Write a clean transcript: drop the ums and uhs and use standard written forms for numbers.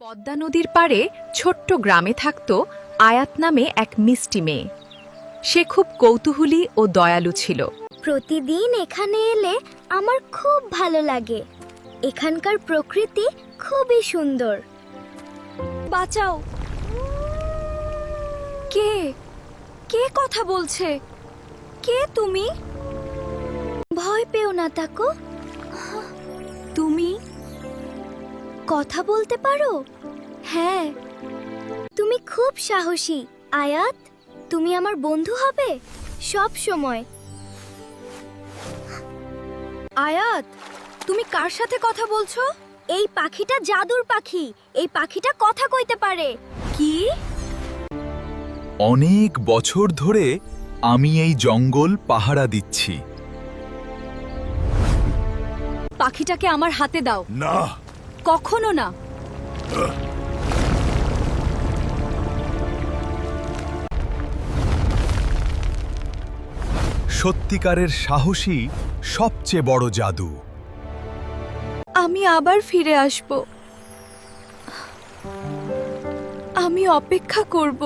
পদ্মা নদীর পাড়ে ছোট্ট গ্রামে থাকত আয়াত নামে এক মিষ্টি মেয়ে। সে খুব কৌতূহলী ও দয়ালু ছিল। প্রতিদিন এখানে এলে আমার খুব ভালো লাগে। এখানকার প্রকৃতি খুবই সুন্দর। বাঁচাও! কে কে কথা বলছে? কে তুমি? ভয় পেও না তাকো। তুমি কথা বলতে পারো? হ্যাঁ। তুমি খুব সাহসী আয়াত। তুমি আমার বন্ধু হবে সব সময়। আয়াত, তুমি কার সাথে কথা বলছো? এই পাখিটা জাদুর পাখি। এই পাখিটা কথা কইতে পারে। কি? অনেক বছর ধরে আমি এই জঙ্গল পাহারা দিচ্ছি। পাখিটাকে আমার হাতে দাও। না, কখনো না। সত্যিকারের সাহসী সবচেয়ে বড় জাদু। আমি আবার ফিরে আসব। আমি অপেক্ষা করব।